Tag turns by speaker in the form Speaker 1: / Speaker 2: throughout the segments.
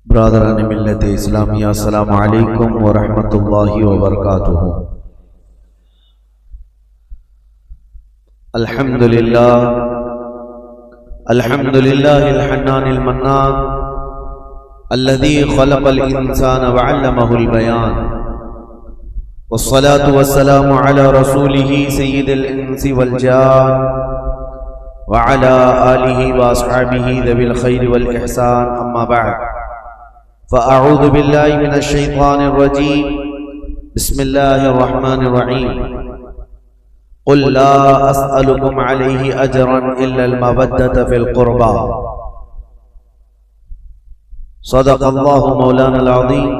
Speaker 1: برادران ملت اسلامیہ، السلام علیکم ورحمۃ اللہ وبرکاتہ۔ الحمدللہ الحنان المنان الذي خلق الانسان وعلمه البيان، والصلاة والسلام على رسوله سيد الانس والجان وعلى آله واصحابه ذوي الخير والاحسان، اما بعد، فاعوذ بالله من الشيطان الرجيم، بسم الله الرحمن الرحيم، قل لا اسألكم عليه اجرا الا المودة في القربى، صدق الله مولانا العظيم،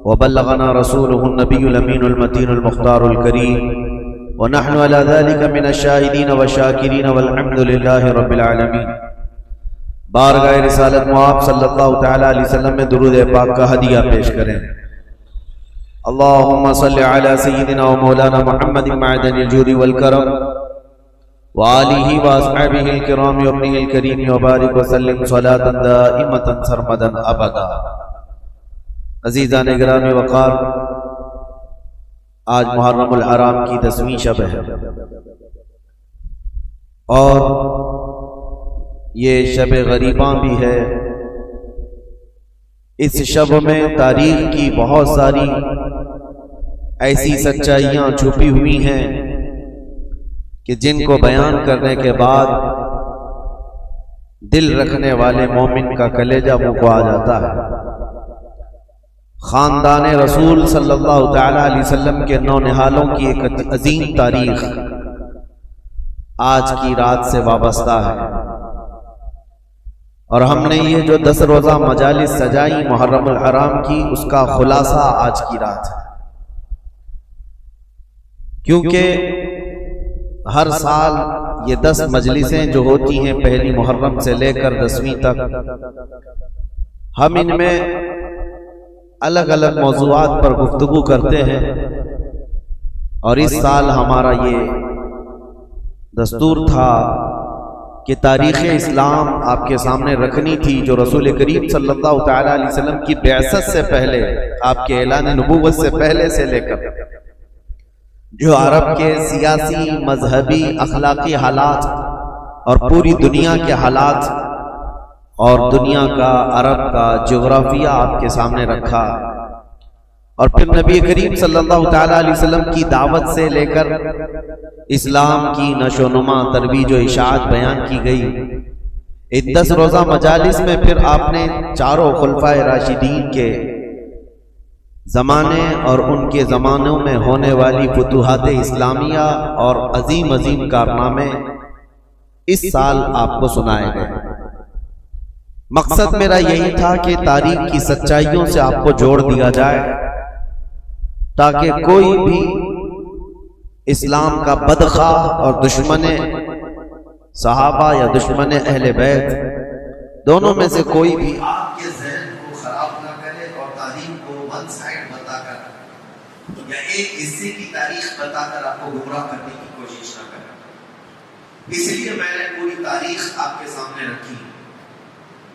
Speaker 1: وبلغنا رسوله النبي الامين المتين المختار الكريم، ونحن على ذلك من الشاهدين والشاكرين والحمد لله رب العالمين۔ بارگاہ رسالت مواب صلی اللہ تعالی علیہ وسلم میں درود پاک کا ہدیہ پیش کریں۔ اللہم صلی علی سیدنا و مولانا محمد معدن الجود والکرم وآلہ واصحابہ الکرام وابنہ الکریم وبارک وسلم صلاة دائمتا سرمدا ابدا۔ عزیزان گرامی وقار، آج محرم الحرام کی 10ویں شب ہے، اور یہ شب غریباں بھی ہے۔ اس شب میں تاریخ کی بہت ساری ایسی سچائیاں چھپی ہوئی ہیں کہ جن کو بیان کرنے کے بعد دل رکھنے والے مومن کا کلیجہ منہ کو آ جاتا ہے۔ خاندان رسول صلی اللہ تعالی علیہ وسلم کے نونہالوں کی ایک عظیم تاریخ آج کی رات سے وابستہ ہے، اور ہم نے یہ جو 10 روزہ مجالس سجائی محرم الحرام کی، اس کا خلاصہ آج کی رات ہے، کیونکہ ہر سال یہ 10 مجلسیں جو ہوتی ہیں پہلی محرم سے لے کر 10ویں تک، ہم ان میں الگ الگ موضوعات پر گفتگو کرتے ہیں، اور اس سال ہمارا یہ دستور تھا کہ تاریخ اسلام آپ کے سامنے رکھنی تھی، جو رسول کریم صلی اللہ تعالی علیہ وسلم کی بعثت سے پہلے، آپ کے اعلان نبوت سے پہلے سے لے کر جو عرب کے سیاسی، مذہبی، اخلاقی حالات اور پوری دنیا کے حالات اور دنیا کا، عرب کا جغرافیہ آپ کے سامنے رکھا، اور پھر نبی کریم صلی اللہ تعالی علیہ وسلم کی دعوت سے لے کر اسلام کی نشو و نما، ترویج و اشاعت بیان کی گئی۔ ان 10 روزہ مجالس میں پھر آپ نے چاروں خلفائے راشدین کے زمانے اور ان کے زمانوں میں ہونے والی فتوحات اسلامیہ اور عظیم عظیم کارنامے اس سال آپ کو سنائے گئے۔ مقصد میرا یہی تھا کہ تاریخ کی سچائیوں سے آپ کو جوڑ دیا جائے، تاکہ کوئی بھی اسلام کا بدخواہ اور دشمن صحابہ یا دشمن اہل بیت، دونوں میں سے کوئی بھی آپ کے ذہن کو خراب نہ کرے اور تاریخ کو ون سائیڈ بتا کر یا ایک حصے کی تاریخ بتا کر آپ کو گمراہ کرنے کی کوشش نہ کرے۔ اس لیے میں نے پوری تاریخ آپ کے سامنے رکھی۔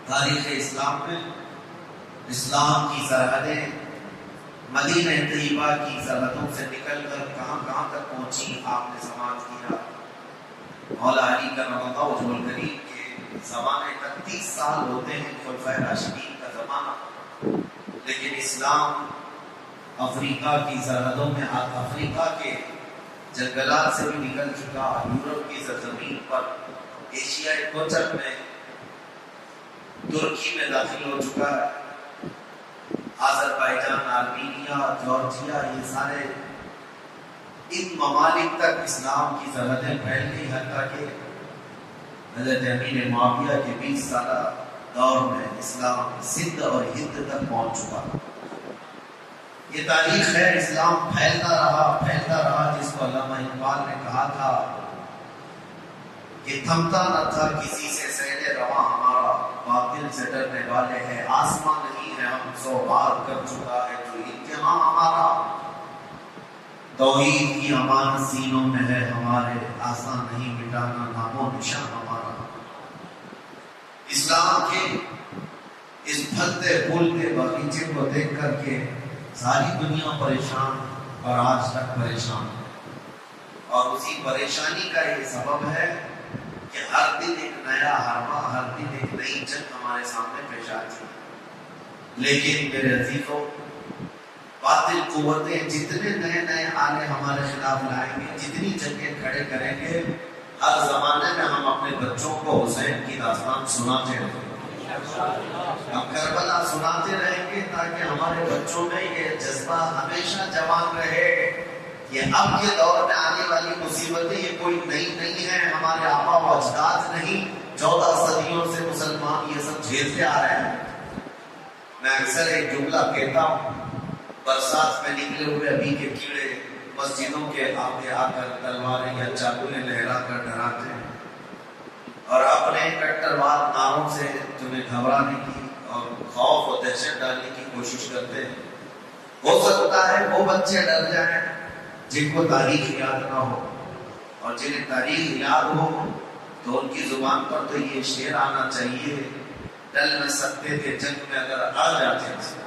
Speaker 1: تاریخ اسلام میں اسلام کی سرحدیں مدینہ طیبہ کی سرحدوں سے نکل کر کہاں کہاں تک پہنچی، آپ نے سماعت کیا۔ مولا علی کرم اللہ وجہہ الکریم کے زمانے تک 30 سال ہوتے ہیں خلفائے راشدین کا زمانہ، لیکن اسلام افریقہ کی سرحدوں میں، افریقہ کے جنگلات سے بھی نکل چکا، یورپ کی سرزمین پر، ایشیائی کوچر میں، ترکی میں داخل ہو چکا ہے، آذربائیجان، آرمینیا، جارجیا، یہ سارے ان ممالک تک اسلام کی سرحدیں پھیل گئی، حتیٰ کہ حضرت امیر معاویہ کے 20 سالہ دور میں اسلام سندھ اور ہند تک پہنچ چکا۔ یہ تاریخ ہے، اسلام پھیلتا رہا، جس کو علامہ اقبال نے کہا تھا کہ تھمتا نہ تھا کسی سے سیل رواں ہمارا، باطل سے ڈرنے والے ہیں آسمان نہیں ہے، ہم 100 بار کر چکا ہے جو امتحان ہمارا، توحید کی امان سینوں میں ہے ہمارے، آسان نہیں مٹانا نام و نشان ہمارا۔ اسلام کے اس پھلتے پھولتے باغیچے کو دیکھ کر کے ساری دنیا پریشان اور آج تک پریشان، اور اسی پریشانی کا یہ سبب ہے کہ ہر دن ایک نیا حربہ، ہر دن ایک نئی جنگ ہمارے سامنے پیش آتی ہے۔ لیکن میرے عزیزوں، باطل قوتیں جتنے نئے نئے آلے ہمارے خلاف لائیں گے، جتنی جنگیں کھڑے کریں گے، ہر زمانے میں ہم اپنے بچوں کو حسین کی داستان سناتے رہیں گے، ہم کربلا سناتے رہیں گے، تاکہ ہمارے بچوں میں یہ جذبہ ہمیشہ جوان رہے کہ اب یہ دور میں آنے والی مصیبتیں یہ کوئی نئی نہیں ہیں، ہمارے آبا و اجداد نہیں، 14 صدیوں سے مسلمان یہ سب جھیلتے آ رہے ہیں۔ میں اکثر ایک جملہ کہتا ہوں، برسات میں نکلے ہوئے ابھی کے کیڑے مسجدوں کے آگے آ کر تلواریں یا چاقویں لہرا کر ڈراتے ہیں اور اپنے کٹرواد نعروں سے تمہیں گھبرانے کی اور خوف و دہشت ڈالنے کی کوشش کرتے ہیں۔ ہو سکتا ہے وہ بچے ڈر جائیں جن کو تاریخ یاد نہ ہو، اور جنہیں تاریخ یاد ہو تو ان کی زبان پر تو یہ شعر آنا چاہیے، ڈل نہ سکتے تھے جنگ میں اگر آ جاتے تھے،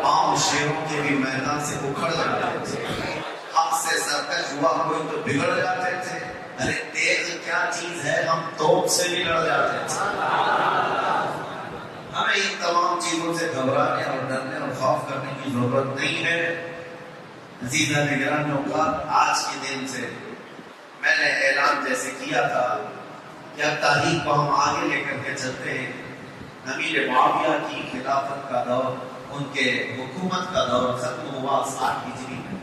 Speaker 1: پاؤں شیروں کے بھی میدان سے اکھڑ جاتے تھے، حق سے سرکش ہوا کوئی تو بگڑ جاتے تھے، ارے تیز کیا چیز ہے ہم توپ سے بھی لڑ جاتے تھے۔ ہمیں ان تمام چیزوں سے گھبرانے اور ڈرنے اور خوف کرنے کی ضرورت نہیں ہے۔ عزیزہ نگران اوقات، آج کے دن سے میں نے اعلان جیسے کیا تھا کہ اب تاریخ کو ہم آگے لے کر کے چلتے ہیں۔ امیر معاویہ کی خلافت کا دور، ان کے حکومت کا دور ختم ہوا 60 ہجری میں۔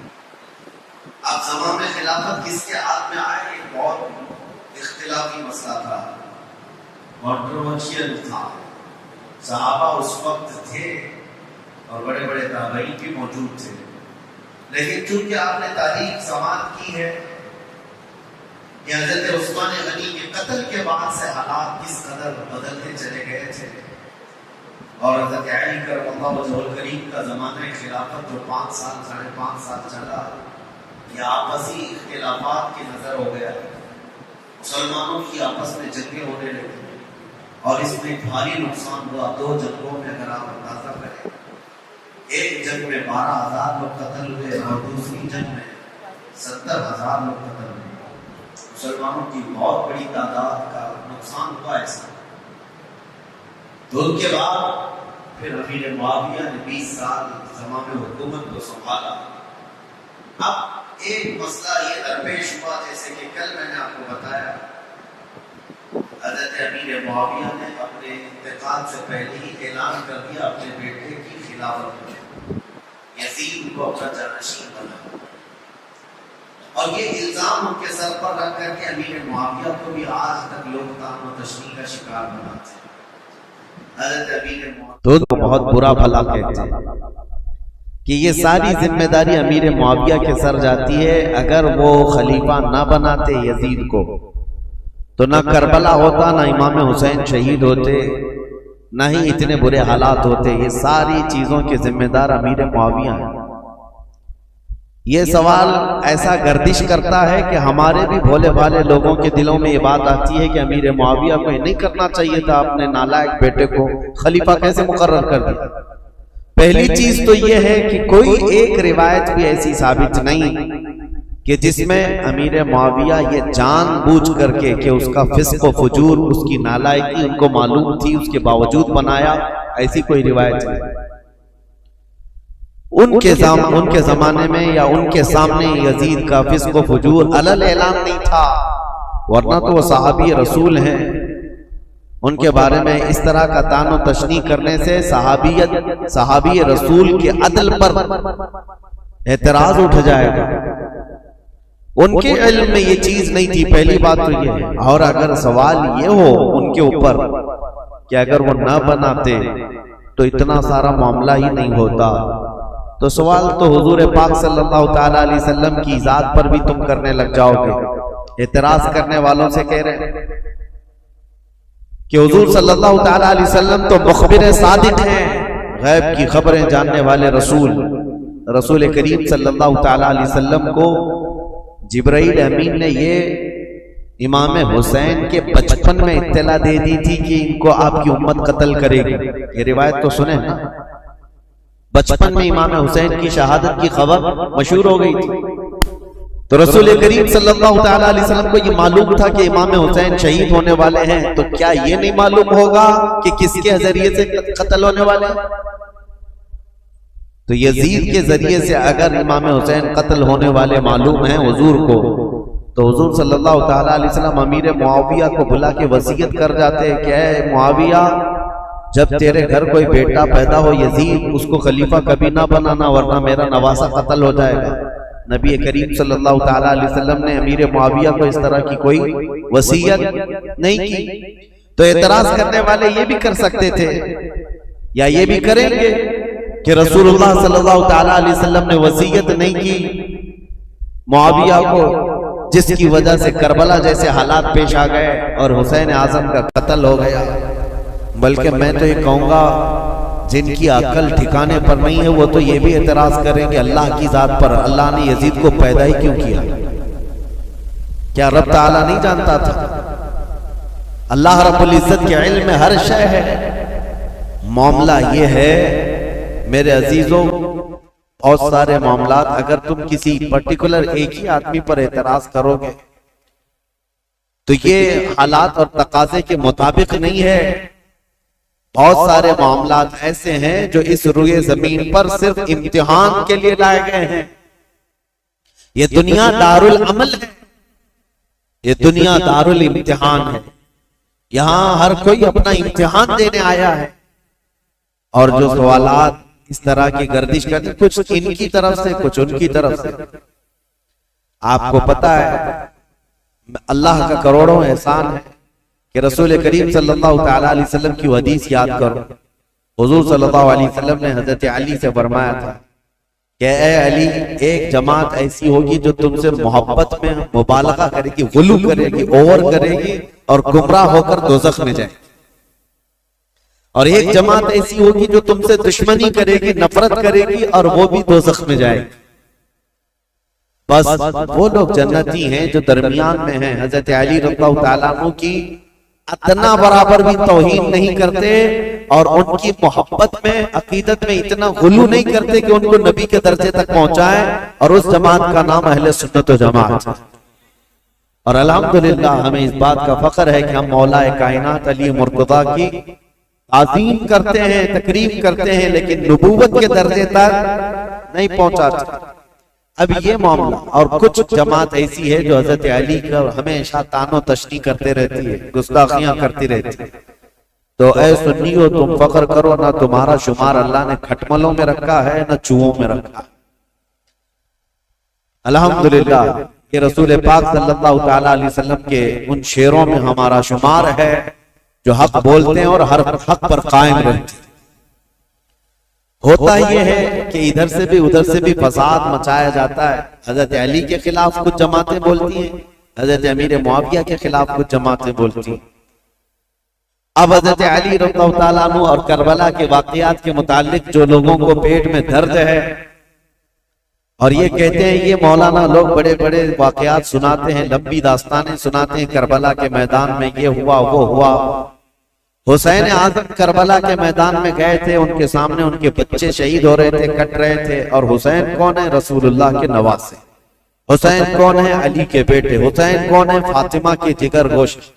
Speaker 1: اب زمان میں خلافت کس کے ہاتھ میں آئے، ایک بہت اختلافی مسئلہ تھا، کنٹروورشل تھا۔ صحابہ اس وقت تھے اور بڑے بڑے تابعین بھی موجود تھے، لیکن چونکہ آپ نے تاریخ سماعت کی ہے کہ حضرت عثمان غنی کے قتل کے بعد سے حالات کس قدر بدلتے چلے گئے تھے، اور حضرت علی کرم اللہ وجہہ الکریم کا زمانہ خلافت جو 5 سال 5.5 سال چلا، یہ آپسی اختلافات کی نظر ہو گیا، مسلمانوں کی آپس میں جنگیں ہونے لگی اور اس میں بھاری نقصان ہوا۔ 2 جنگوں میں اگر آپ اندازہ کریں، ایک جنگ میں 12,000 لوگ قتل ہوئے اور دوسری جنگ میں 70,000 لوگ قتل ہوئے۔ مسلمانوں کی بہت بڑی تعداد کا نقصان ہوا ایسا۔ تو ان کے بعد پھر امیر معاویہ نے 20 سال زمان میں حکومت کو سنبھالا۔ اب ایک مسئلہ یہ درپیش ہوا، جیسے کہ کل میں نے آپ کو بتایا، حضرت امیر معاویہ نے اپنے انتقال سے پہلے ہی اعلان کر دیا اپنے بیٹے کی خلافت میں، یزید کو اپنا جانشین بنا، اور یہ الزام ان کے سر پر رکھ کر کے امیر معاویہ کو بھی آج تک لوگ طعن و تشنیع کا شکار بناتے ہیں۔ حضرت امیر معاویہ
Speaker 2: تو بہت برا بھلا کہتے ہیں کہ یہ ساری ذمہ داری امیر معاویہ کے سر جاتی ہے۔ اگر وہ خلیفہ نہ بناتے یزید کو تو نہ کربلا ہوتا، نہ امام حسین شہید ہوتے، نہ ہی اتنے برے حالات ہوتے۔ یہ ساری چیزوں کے ذمہ دار امیر معاویہ ہیں۔ یہ سوال ایسا گردش کرتا ہے کہ ہمارے بھی بھولے بھالے لوگوں کے دلوں میں یہ بات آتی ہے کہ امیر معاویہ کو نہیں کرنا چاہیے تھا، اپنے نالائق بیٹے کو خلیفہ کیسے مقرر کر دیا۔ پہلی چیز تو یہ ہے کہ کوئی ایک روایت بھی ایسی ثابت نہیں کہ جس میں امیر معاویہ یہ جان بوجھ کر کے کہ اس کا فسق و فجور، اس کی نالائقی ان کو معلوم تھی، اس کے باوجود بنایا، ایسی کوئی روایت نہیں۔ ان کے زمانے میں یا ان کے سامنے یزید کا فسق و فجور علل اعلان نہیں تھا، ورنہ تو وہ صحابی رسول ہیں۔ ان کے بارے میں اس طرح کا طعن و تشنیع کرنے سے صحابی رسول کے عدل پر اعتراض اٹھ جائے گا۔ ان کے علم میں یہ چیز نہیں تھی، پہلی بات تو یہ ہے۔ اور اگر سوال یہ ہو ان کے اوپر کہ اگر وہ نہ بناتے تو اتنا سارا معاملہ ہی نہیں ہوتا، تو سوال تو حضور پاک صلی اللہ تعالیٰ علیہ وسلم کی ذات پر بھی تم کرنے لگ جاؤ گے۔ اعتراض کرنے والوں سے کہہ رہے ہیں کہ حضور صلی اللہ تعالیٰ علیہ وسلم تو مخبر صادق ہیں، غیب کی خبریں جاننے والے رسول کریم صلی اللہ تعالیٰ علیہ وسلم کو جبرائیل امین نے یہ
Speaker 1: امام حسین کے بچپن میں اطلاع دے دی تھی کہ ان کو آپ کی امت قتل کرے گی. یہ روایت تو سنیں نا. بچپن میں امام حسین کی شہادت کی خبر مشہور ہو گئی تھی. تو رسول کریم صلی اللہ تعالی علیہ وسلم کو یہ معلوم تھا کہ امام حسین شہید ہونے والے ہیں. تو کیا یہ نہیں معلوم ہوگا کہ کس کے ذریعے سے قتل ہونے والے ہیں؟ تو یزید کے ذریعے سے اگر امام حسین قتل ہونے والے معلوم ہیں حضور کو، تو حضور صلی اللہ تعالی علیہ وسلم امیر معاویہ کو بلا کے وصیت کر جاتے کہ اے معاویہ، جب تیرے گھر کوئی بیٹا پیدا ہو یزید، اس کو خلیفہ کبھی نہ بنانا ورنہ میرا نواسہ قتل ہو جائے گا. نبی کریم صلی اللہ تعالی علیہ وسلم نے امیر معاویہ کو اس طرح کی کوئی وصیت نہیں کی. تو اعتراض کرنے والے یہ بھی کر سکتے تھے یا یہ بھی کریں گے کہ رسول اللہ صلی اللہ تعالی علیہ وسلم نے وصیت نہیں کی معاویہ کو، جس کی وجہ سے کربلا جیسے حالات پیش آ گئے اور حسین اعظم کا قتل ہو گیا. بلکہ میں تو یہ کہوں گا جن کی عقل ٹھکانے پر نہیں ہے وہ تو یہ بھی اعتراض کریں کہ اللہ کی ذات پر اللہ نے یزید کو پیدا ہی کیوں کیا؟ کیا رب تعالیٰ نہیں جانتا تھا؟ اللہ رب العزت کے علم میں ہر شے ہے. معاملہ یہ ہے میرے عزیزوں، بہت سارے معاملات اگر تم کسی پرٹیکولر ایک ہی آدمی پر اعتراض کرو گے تو یہ حالات اور تقاضے کے مطابق نہیں ہے. بہت سارے معاملات ایسے ہیں جو اس روئے زمین پر صرف امتحان کے لیے لائے گئے ہیں. یہ دنیا دار العمل ہے، یہ دنیا دار الامتحان ہے. یہاں ہر کوئی اپنا امتحان دینے آیا ہے، اور جو سوالات اس طرح کی گردش کرتے کچھ ان کی طرف سے کچھ ان کی طرف سے. آپ کو پتا ہے اللہ کا کروڑوں احسان ہے کہ رسول کریم صلی اللہ تعالی علیہ وسلم کی حدیث یاد کرو. حضور صلی اللہ علیہ وسلم نے حضرت علی سے فرمایا تھا کہ اے علی، ایک جماعت ایسی ہوگی جو تم سے محبت میں مبالغہ کرے گی، غلو کرے گی، اوور کرے گی اور گمراہ ہو کر دوزخ میں جائے. اور ایک جماعت ایسی ہوگی جو تم سے دشمنی کرے گی، نفرت کرے گی اور وہ بھی دوزخ میں جائے گی. بس وہ لوگ جنتی ہیں جو درمیان میں ہیں. حضرت علی رضی اللہ تعالیٰ عنہ کی اتنا برابر بھی توہین نہیں کرتے اور ان کی محبت میں عقیدت میں اتنا غلو نہیں کرتے کہ ان کو نبی کے درجے تک پہنچائے. اور اس جماعت کا نام اہل سنت و جماعت. اور الحمدللہ ہمیں اس بات کا فخر ہے کہ ہم مولا کائنات علی مرتضیٰ کی تعظیم کرتے ہیں، تکریم کرتے ہیں، لیکن نبوت کے درجے تک نہیں پہنچاتے. اب یہ معاملہ اور کچھ جماعت ایسی ہے جو حضرت علی کا ہمیشہ تان و تشنیع کرتے رہتی ہے، گستاخیاں کرتی رہتی ہے. تو اے سنیو، تم فخر کرو، نہ تمہارا شمار اللہ نے کھٹملوں میں رکھا ہے نہ چوہوں میں رکھا ہے. الحمدللہ یہ رسول پاک صلی اللہ تعالی علیہ وسلم کے ان شیروں میں ہمارا شمار ہے جو حق بولتے ہیں اور ہر حق پر قائم رہتے ہیں. ہوتا یہ ہے کہ ادھر سے بھی ادھر سے بھی فساد مچایا جاتا ہے. حضرت علی کے خلاف کچھ جماعتیں بولتی ہیں، حضرت امیر معاویہ کے خلاف کچھ جماعتیں بولتی ہیں. اب حضرت علی رضی اللہ تعالیٰ عنہ اور کربلا کے واقعات کے متعلق جو لوگوں کو پیٹ میں درد ہے اور یہ کہتے ہیں، یہ مولانا لوگ بڑے بڑے واقعات سناتے ہیں، لمبی داستانیں سناتے ہیں، کربلا کے میدان میں یہ ہوا وہ ہوا. حسین اعظم کربلا کے میدان میں گئے تھے، ان کے سامنے ان کے بچے شہید ہو رہے تھے، کٹ رہے تھے. اور حسین کون ہے؟ رسول اللہ کے نواسے. حسین کون ہے؟ علی کے بیٹے. حسین کون ہے؟ فاطمہ کے جگر گوشت.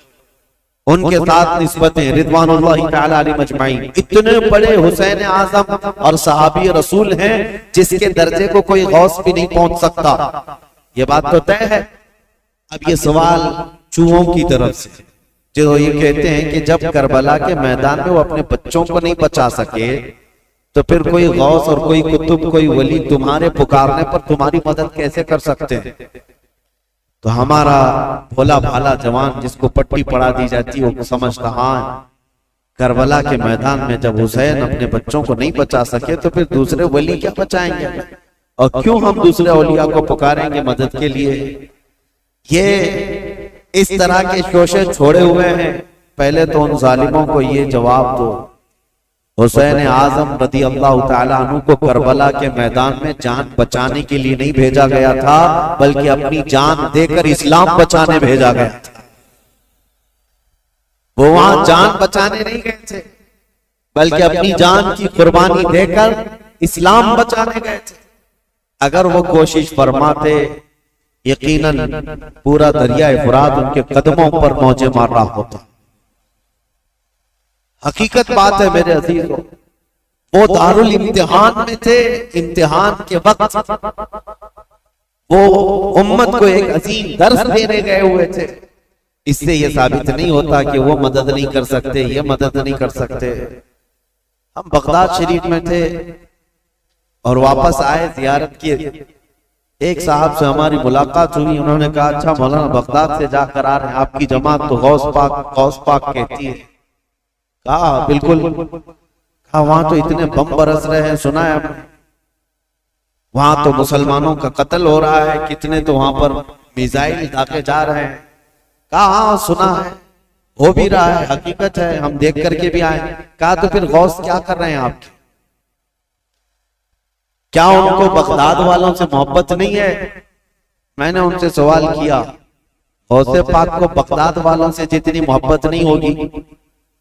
Speaker 1: ان کے ساتھ نسبتیں رضوان اللہ تعالی علیہ مجمعین. اتنے بڑے حسین اعظم اور صحابی رسول ہیں جس کے درجے کو کوئی غوث بھی نہیں پہنچ سکتا. یہ بات تو طے ہے. اب یہ سوال چوہوں کی طرف سے جو یہ کہتے ہیں کہ جب کربلا کے میدان میں وہ اپنے بچوں کو نہیں بچا سکے تو پھر کوئی غوث اور کوئی قطب کوئی ولی تمہارے پکارنے پر تمہاری مدد کیسے کر سکتے ہیں؟ تو ہمارا بھولا بھالا جوان جس کو پٹی پڑا دی جاتی وہ سمجھتا ہاں کربلا کے میدان میں جب حسین اپنے بچوں کو نہیں بچا سکے تو پھر دوسرے ولی کیا بچائیں گے؟ اور کیوں ہم دوسرے اولیاء کو پکاریں گے مدد کے لیے؟ یہ اس طرح کے شوشے چھوڑے ہوئے ہیں. پہلے تو ان ظالموں کو یہ جواب دو، حسین اعظم رضی اللہ تعالیٰ عنہ کو کربلا کے میدان میں جان بچانے کے لیے نہیں بھیجا گیا تھا بلکہ اپنی جان دے کر اسلام بچانے بھیجا گیا تھا.
Speaker 2: وہ وہاں جان بچانے نہیں گئے تھے بلکہ اپنی جان کی قربانی دے کر اسلام بچانے گئے تھے. اگر وہ کوشش فرماتے یقیناً پورا دریائے فرات ان کے قدموں پر موجیں مار رہا ہوتا. حقیقت بات ہے میرے عزیزوں، وہ دارالامتحان میں تھے. امتحان کے وقت وہ امت کو ایک عظیم درس دینے گئے ہوئے تھے. اس سے یہ ثابت نہیں ہوتا کہ وہ مدد نہیں کر سکتے، یہ مدد نہیں کر سکتے. ہم بغداد شریف میں تھے اور واپس آئے زیارت کی. ایک صاحب سے ہماری ملاقات ہوئی، انہوں نے کہا اچھا مولانا بغداد سے جا کر آ رہے ہیں، آپ کی جماعت تو غوث پاک کہتی ہے. کہا بالکل. کہا وہاں تو اتنے بم برس رہے ہیں، سنا ہے وہاں تو مسلمانوں کا قتل ہو رہا ہے، کتنے تو وہاں پر میزائل داغے جا رہے ہیں. کہا ہاں سنا ہے، ہو بھی رہا ہے، حقیقت ہے، ہم دیکھ کر کے بھی آئے. کہا تو پھر غوث کیا کر رہے ہیں آپ کے؟ کیا ان کو بغداد والوں سے محبت نہیں ہے؟ میں نے ان سے سوال کیا، غوث پاک کو بغداد والوں سے جتنی محبت نہیں ہوگی،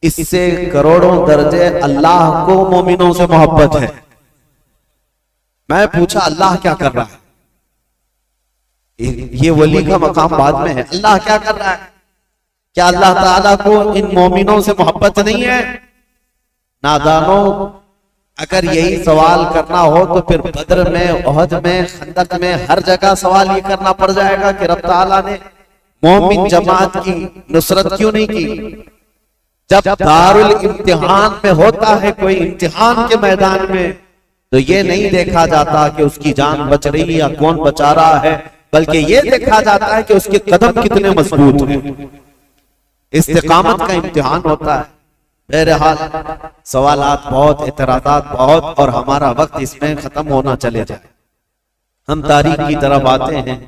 Speaker 2: اس سے کروڑوں درجے اللہ کو مومنوں سے محبت ہے. میں پوچھا اللہ کیا کر رہا ہے؟ یہ ولی کا مقام بعد میں ہے. اللہ کیا کر رہا ہے؟ کیا اللہ تعالیٰ کو ان مومنوں سے محبت نہیں ہے؟ نادانوں، اگر یہی سوال کرنا ہو تو پھر بدر میں، احد میں، خندق میں، ہر جگہ سوال یہ کرنا پڑ جائے گا کہ رب تعالیٰ نے مومن جماعت کی نصرت کیوں نہیں کی؟ جب دارالامتحان میں ہوتا ہے کوئی امتحان کے میدان میں، تو یہ نہیں دیکھا جاتا کہ اس کی جان بچ رہی یا کون بچا رہا ہے، بلکہ یہ دیکھا جاتا ہے کہ اس کے قدم کتنے مضبوط ہیں. استقامت کا امتحان ہوتا ہے. بہرحال سوالات بہت، اعتراضات بہت، اور ہمارا وقت اس میں ختم ہونا چلے جائے. ہم تاریخ کی طرف آتے ہیں.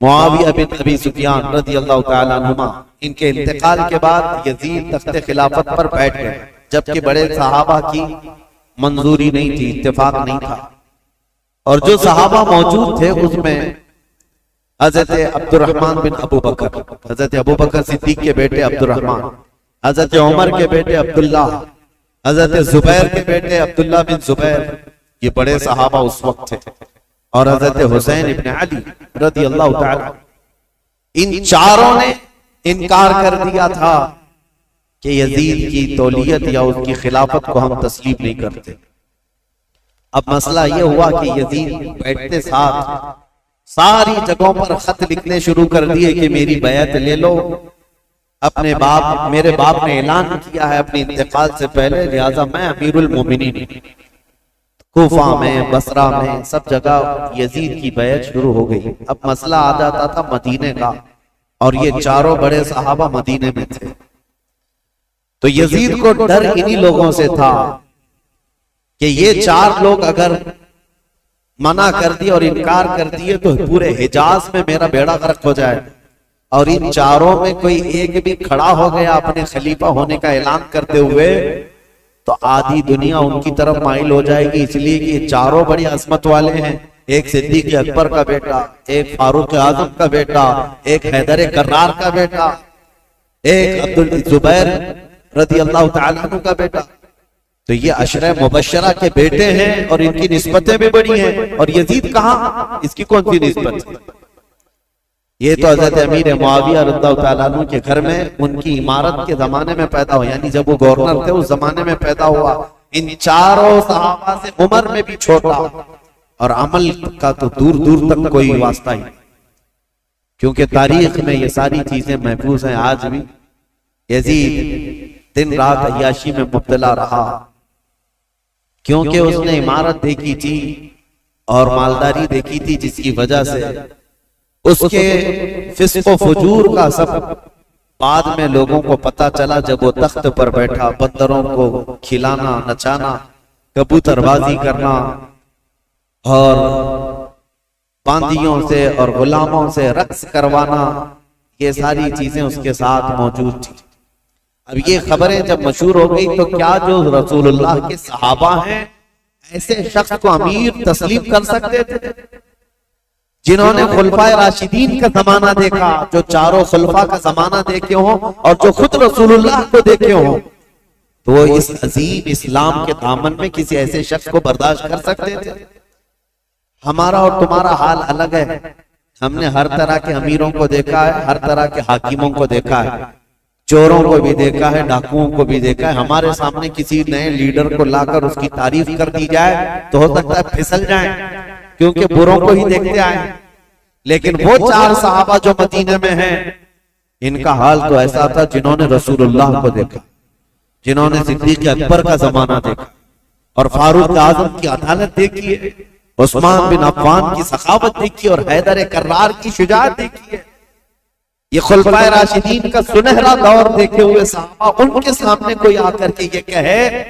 Speaker 2: معاویہ بن ابی سفیان رضی اللہ تعالیٰ عنہما، ان کے انتقال کے بعد یزید تخت خلافت پر بیٹھ گئے، جبکہ بڑے صحابہ کی منظوری نہیں تھی، اتفاق نہیں تھا. اور جو صحابہ موجود تھے اس میں حضرت عبد الرحمن بن ابو بکر، حضرت ابو بکر صدیق کے بیٹے عبد الرحمن، حضرت عمر کے بیٹے عبداللہ، حضرت زبیر کے بیٹے عبداللہ بن زبیر، یہ بڑے صحابہ اس وقت تھے. اور حضرت حسین ابن علی رضی اللہ تعالی، ان چاروں نے انکار کر دیا تھا کہ یزید کی تولیت یا اس کی خلافت کو ہم تسلیم نہیں کرتے. اب مسئلہ یہ ہوا کہ یزید بیٹھتے ساتھ ساری جگہوں پر خط لکھنے شروع کر دیے کہ میری بیعت لے لو. اپنے باپ، میرے باپ نے اعلان کیا ہے اپنے انتقال سے پہلے، لہذا میں امیر المومنین. کوفہ میں، بصرہ میں، سب جگہ یزید کی بیعت شروع ہو گئی. اب مسئلہ آ جاتا تھا مدینے کا، اور یہ چاروں بڑے صحابہ مدینے میں تھے. تو یزید کو ڈر انہی لوگوں سے تھا کہ یہ چار لوگ اگر منع کر دیے اور انکار کر دیے تو پورے حجاز میں میرا بیڑا غرق ہو جائے. اور ان چاروں میں کوئی ایک بھی کھڑا ہو گیا اپنے خلیفہ ہونے کا اعلان کرتے ہوئے تو آدھی دنیا ان کی طرف مائل ہو جائے گی. اس لیے کہ یہ چاروں بڑی عظمت والے ہیں. ایک صدیق اکبر کا بیٹا، ایک فاروق اعظم کا بیٹا، ایک حیدر کرار کا بیٹا، ایک عبدالزبیر رضی اللہ تعالیٰ عنہ کا بیٹا. تو یہ عشرہ مبشرہ کے بیٹے ہیں اور ان کی نسبتیں بھی بڑی ہیں. اور یزید کہاں، اس کی کون سی نسبت ہے؟ یہ تو حضرت امیر معاویہ رضی اللہ تعالیٰ عنہ کے گھر میں ان کی عمارت کے زمانے میں پیدا ہوا، یعنی جب وہ گورنر تھے اس زمانے میں پیدا ہوا. ان چاروں صحابہ سے عمر میں بھی چھوٹا، اور عمل کا تو دور دور تک کوئی واسطہ ہی، کیونکہ تاریخ میں یہ ساری چیزیں محفوظ ہیں آج بھی. یزید دن رات عیاشی میں مبتلا رہا، کیونکہ اس نے عمارت دیکھی تھی اور مالداری دیکھی تھی، جس کی وجہ سے اس کے فسق و فجور کا سب بعد میں لوگوں کو پتا چلا. جب وہ تخت پر بیٹھا، بندروں کو کھلانا، نچانا، کبوتر بازی کرنا اور باندیوں سے اور غلاموں سے رقص کروانا، یہ ساری چیزیں اس کے ساتھ موجود تھی. اب یہ خبریں جب مشہور ہو گئی تو کیا جو رسول اللہ کے صحابہ ہیں ایسے شخص کو امیر تسلیم کر سکتے تھے؟
Speaker 1: جنہوں نے خلفائے راشدین کا زمانہ دیکھا، جو چاروں خلفاء کا زمانہ دیکھے ہوں اور جو خود رسول اللہ کو دیکھے ہوں، تو وہ اس عظیم اسلام کے دامن میں کسی ایسے شخص کو برداشت کر سکتے تھے؟ ہمارا اور تمہارا حال الگ ہے. ہم نے ہر طرح کے امیروں کو دیکھا ہے، ہر طرح کے حاکموں کو دیکھا ہے، چوروں کو بھی دیکھا ہے، ڈاکوؤں کو بھی دیکھا ہے. ہمارے سامنے کسی نئے لیڈر کو لا کر اس کی تعریف کر دی جائے تو ہو سکتا ہے پھسل جائیں، کیونکہ بروں کو ہی دیکھتے آئے. لیکن وہ چار صحابہ جو مدینے میں ہیں، ان کا حال تو ایسا تھا جنہوں نے رسول اللہ کو دیکھا، جنہوں نے صدیق اکبر کا زمانہ دیکھا اور فاروق اعظم کی عدالت دیکھی ہے، عثمان بن عفان کی سخاوت دیکھی اور حیدر کرار کی شجاعت دیکھی ہے. یہ خلفائے راشدین کا سنہرا دور دیکھے ہوئے صحابہ، ان کے سامنے کوئی آ کر کے یہ کہے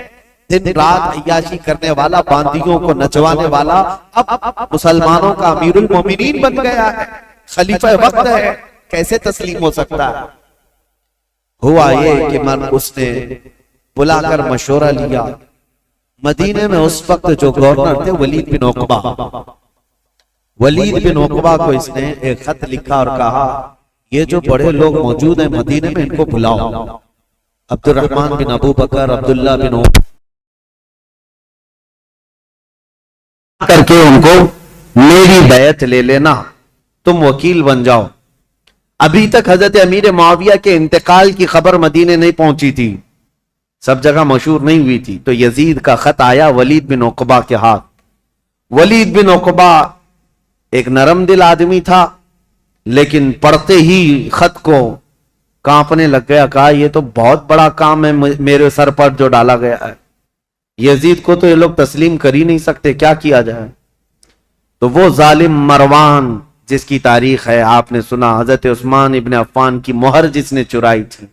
Speaker 1: دن رات عیاشی کرنے والا، باندیوں کو نچوانے والا اب مسلمانوں کا امیر المومنین بن گیا ہے، خلیفہ وقت ہے، کیسے تسلیم ہو سکتا ہے؟ ہوا یہ کہ اس نے بلا کر مشورہ لیا. مدینے میں اس وقت جو گورنر تھے ولید بن عقبہ، ولید بن عقبہ کو اس نے ایک خط لکھا اور کہا یہ جو بڑے لوگ موجود ہیں مدینے میں ان کو بلاؤ. عبد الرحمن بن ابو بکر، عبداللہ بن عمر کر کے ان کو میری بیعت لے لینا، تم وکیل بن جاؤ. ابھی تک حضرت امیر معاویہ کے انتقال کی خبر مدینے نہیں پہنچی تھی، سب جگہ مشہور نہیں ہوئی تھی. تو یزید کا خط آیا ولید بن عقبہ کے ہاتھ. ولید بن عقبہ ایک نرم دل آدمی تھا، لیکن پڑھتے ہی خط کو کانپنے لگ گیا. کہا یہ تو بہت بڑا کام ہے میرے سر پر جو ڈالا گیا ہے، یزید کو تو یہ لوگ تسلیم کر ہی نہیں سکتے، کیا کیا جائے؟ تو وہ ظالم مروان جس کی تاریخ ہے آپ نے سنا، حضرت عثمان ابن عفان کی مہر جس نے چرائی تھی،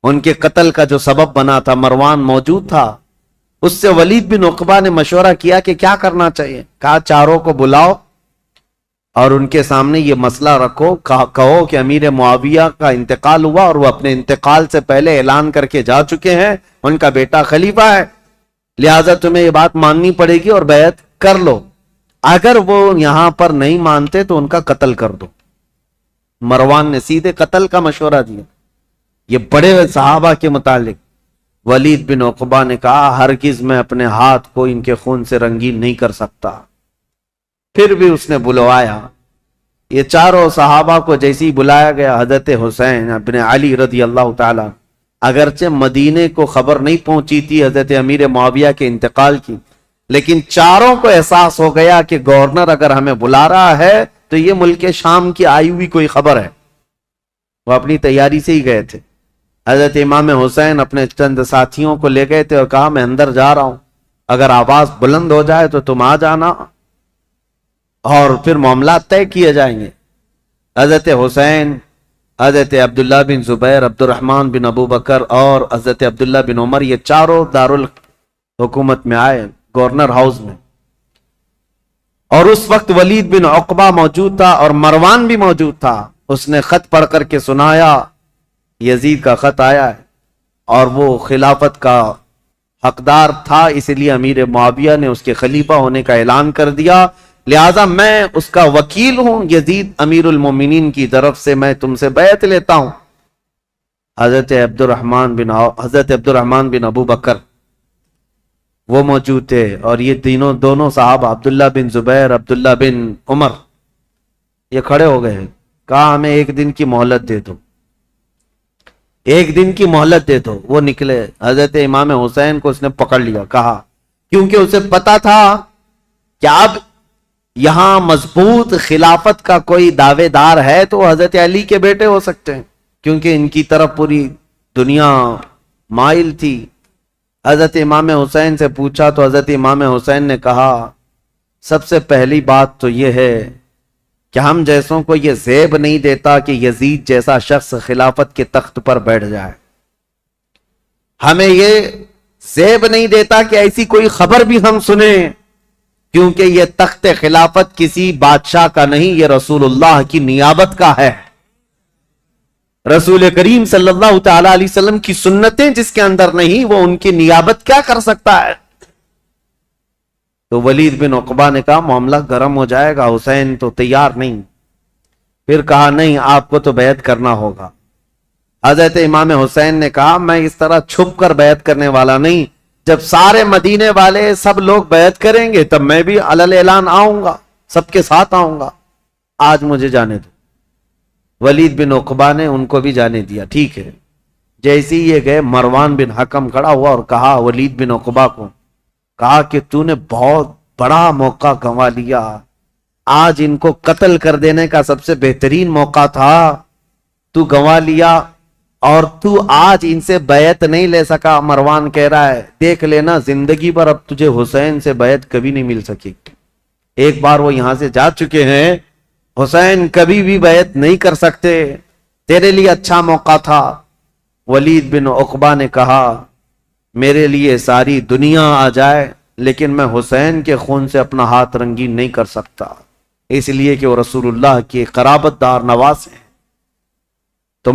Speaker 1: ان کے قتل کا جو سبب بنا تھا، مروان موجود تھا. اس سے ولید بن عقبہ نے مشورہ کیا کہ کیا کرنا چاہیے. کہا چاروں کو بلاؤ اور ان کے سامنے یہ مسئلہ رکھو، کہو کہ امیر معاویہ کا انتقال ہوا اور وہ اپنے انتقال سے پہلے اعلان کر کے جا چکے ہیں، ان کا بیٹا خلیفہ ہے، لہٰذا تمہیں یہ بات ماننی پڑے گی اور بیعت کر لو. اگر وہ یہاں پر نہیں مانتے تو ان کا قتل کر دو. مروان نے سیدھے قتل کا مشورہ دیا. یہ بڑے صحابہ کے متعلق ولید بن عقبہ نے کہا ہرگز میں اپنے ہاتھ کو ان کے خون سے رنگین نہیں کر سکتا. پھر بھی اس نے بلوایا. یہ چاروں صحابہ کو جیسے ہی بلایا گیا، حضرت حسین ابن علی رضی اللہ تعالی، اگرچہ مدینے کو خبر نہیں پہنچی تھی حضرت امیر معاویہ کے انتقال کی، لیکن چاروں کو احساس ہو گیا کہ گورنر اگر ہمیں بلا رہا ہے تو یہ ملک شام کی آئی ہوئی کوئی خبر ہے. وہ اپنی تیاری سے ہی گئے تھے. حضرت امام حسین اپنے چند ساتھیوں کو لے گئے تھے اور کہا میں اندر جا رہا ہوں، اگر آواز بلند ہو جائے تو تم آ جانا اور پھر معاملات طے کیے جائیں گے. حضرت حسین، حضرت عبداللہ بن زبیر، عبد الرحمن بن ابو بکر اور حضرت عبداللہ بن عمر، یہ چاروں دارالحکومت میں آئے، گورنر ہاؤس میں. اور اس وقت ولید بن عقبہ موجود تھا اور مروان بھی موجود تھا. اس نے خط پڑھ کر کے سنایا یزید کا خط آیا ہے اور وہ خلافت کا حقدار تھا، اس لیے امیر معاویہ نے اس کے خلیفہ ہونے کا اعلان کر دیا، لہذا میں اس کا وکیل ہوں. یزید امیر المومنین کی طرف سے میں تم سے بیعت لیتا ہوں. حضرت عبد الرحمن بن ابو بکر وہ موجود تھے اور یہ دونوں صحابہ عبداللہ بن زبیر، عبداللہ بن عمر، یہ کھڑے ہو گئے. کہا ہمیں ایک دن کی مہلت دے دو، ایک دن کی مہلت دے دو. وہ نکلے. حضرت امام حسین کو اس نے پکڑ لیا. کہا کیونکہ اسے پتا تھا کہ اب یہاں مضبوط خلافت کا کوئی دعوے دار ہے تو حضرت علی کے بیٹے ہو سکتے ہیں، کیونکہ ان کی طرف پوری دنیا مائل تھی. حضرت امام حسین سے پوچھا تو حضرت امام حسین نے کہا سب سے پہلی بات تو یہ ہے کہ ہم جیسوں کو یہ زیب نہیں دیتا کہ یزید جیسا شخص خلافت کے تخت پر بیٹھ جائے. ہمیں یہ زیب نہیں دیتا کہ ایسی کوئی خبر بھی ہم سنیں، کیونکہ یہ تخت خلافت کسی بادشاہ کا نہیں، یہ رسول اللہ کی نیابت کا ہے. رسول کریم صلی اللہ تعالی علیہ وسلم کی سنتیں جس کے اندر نہیں، وہ ان کی نیابت کیا کر سکتا ہے؟ تو ولید بن عقبہ نے کہا معاملہ گرم ہو جائے گا، حسین تو تیار نہیں۔ پھر کہا نہیں، آپ کو تو بیعت کرنا ہوگا۔ حضرت امام حسین نے کہا میں اس طرح چھپ کر بیعت کرنے والا نہیں، جب سارے مدینے والے سب لوگ بیعت کریں گے تب میں بھی علل اعلان آؤں گا، سب کے ساتھ آؤں گا، آج مجھے جانے دو۔ ولید بن عقبہ نے ان کو بھی جانے دیا، ٹھیک ہے۔ جیسے ہی یہ گئے، مروان بن حکم کھڑا ہوا اور کہا ولید بن عقبہ کو، کہا کہ تو نے بہت بڑا موقع گنوا لیا، آج ان کو قتل کر دینے کا سب سے بہترین موقع تھا، تو گنوا لیا، اور تو آج ان سے بیعت نہیں لے سکا۔ مروان کہہ رہا ہے دیکھ لینا زندگی پر اب تجھے حسین سے بیعت کبھی نہیں مل سکے گی، ایک بار وہ یہاں سے جا چکے ہیں، حسین کبھی بھی بیعت نہیں کر سکتے، تیرے لیے اچھا موقع تھا۔ ولید بن عقبہ نے کہا میرے لیے ساری دنیا آ جائے لیکن میں حسین کے خون سے اپنا ہاتھ رنگین نہیں کر سکتا، اس لیے کہ وہ رسول اللہ کی قرابت دار نواز ہیں۔ تو